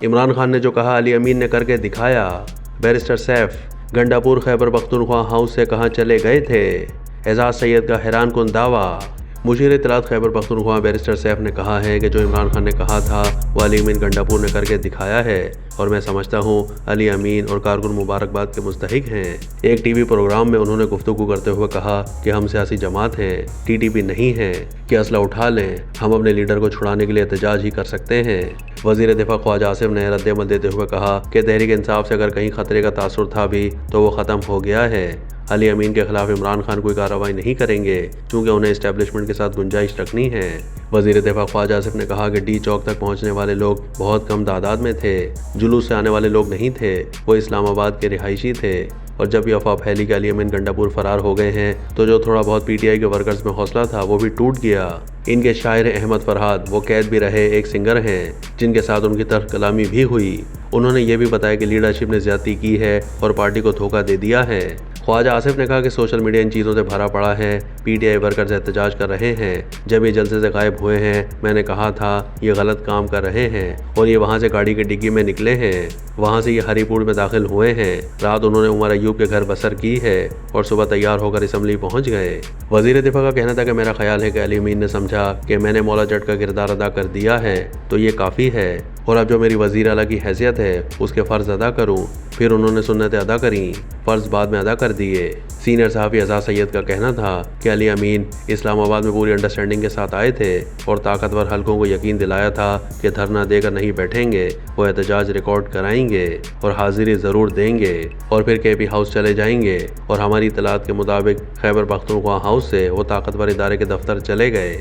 عمران خان نے جو کہا علی امین نے کر کے دکھایا۔ Barrister safe Gandapur Khyber Pakhtunkhwa house سے کہاں چلے گئے تھے؟ اعزاز سید کا حیران کن دعویٰ۔ مشیر اطلاعات خیبر پختونخوا بیرسٹر سیف نے کہا ہے کہ جو عمران خان نے کہا تھا وہ علی امین گنڈاپور نے کر کے دکھایا ہے، اور میں سمجھتا ہوں علی امین اور کارکن مبارکباد کے مستحق ہیں۔ ایک ٹی وی پروگرام میں انہوں نے گفتگو کرتے ہوئے کہا کہ ہم سیاسی جماعت ہیں، ٹی ٹی پی نہیں ہیں کہ اسلحہ اٹھا لیں، ہم اپنے لیڈر کو چھڑانے کے لیے احتجاج ہی کر سکتے ہیں۔ وزیر دفاع خواجہ آصف نے رد عمل دیتے ہوئے کہا کہ تحریک انصاف سے اگر کہیں خطرے کا تاثر تھا بھی تو وہ ختم ہو گیا ہے۔ علی امین کے خلاف عمران خان کوئی کارروائی نہیں کریں گے چونکہ انہیں اسٹیبلشمنٹ کے ساتھ گنجائش رکھنی ہے۔ وزیر دفاع خواجہ آصف نے کہا کہ ڈی چوک تک پہنچنے والے لوگ بہت کم تعداد میں تھے، جلوس سے آنے والے لوگ نہیں تھے، وہ اسلام آباد کے رہائشی تھے، اور جب یہ افواہ پھیلی کہ علی امین گنڈاپور فرار ہو گئے ہیں تو جو تھوڑا بہت پی ٹی آئی کے ورکرز میں حوصلہ تھا وہ بھی ٹوٹ گیا۔ ان کے شاعر احمد فرحاد وہ قید بھی رہے ایک سنگر ہیں جن کے ساتھ ان کی تلخ کلامی بھی ہوئی۔ انہوں نے یہ بھی بتایا کہ لیڈرشپ نے زیادتی کی ہے اور پارٹی کو دھوکہ دے دیا ہے۔ خواجہ آصف نے کہا کہ سوشل میڈیا ان چیزوں سے بھرا پڑا ہے، پی ٹی آئی ورکرز احتجاج کر رہے ہیں، جب یہ جلسے سے غائب ہوئے ہیں میں نے کہا تھا یہ غلط کام کر رہے ہیں، اور یہ وہاں سے گاڑی کی ڈگی میں نکلے ہیں، وہاں سے یہ ہری پور میں داخل ہوئے ہیں، رات انہوں نے عمر ایوب کے گھر بسر کی ہے اور صبح تیار ہو کر اسمبلی پہنچ گئے۔ وزیر دفاع کا کہنا تھا کہ میرا خیال ہے کہ علی امین نے سمجھا کہ میں نے مولا جٹ کا کردار ادا کر دیا ہے تو یہ کافی ہے، اور اب جو میری وزیر اعلیٰ کی حیثیت ہے اس کے فرض ادا کروں۔ پھر انہوں نے سنتیں ادا کریں، فرض بعد میں ادا کر دیے۔ سینئر صحافی اعزاز سید کا کہنا تھا کہ علی امین اسلام آباد میں پوری انڈرسٹینڈنگ کے ساتھ آئے تھے اور طاقتور حلقوں کو یقین دلایا تھا کہ دھرنا دے کر نہیں بیٹھیں گے، وہ احتجاج ریکارڈ کرائیں گے اور حاضری ضرور دیں گے، اور پھر کے پی ہاؤس چلے جائیں گے، اور ہماری اطلاعات کے مطابق خیبر پختونخوا ہاؤس سے وہ طاقتور ادارے کے دفتر چلے گئے۔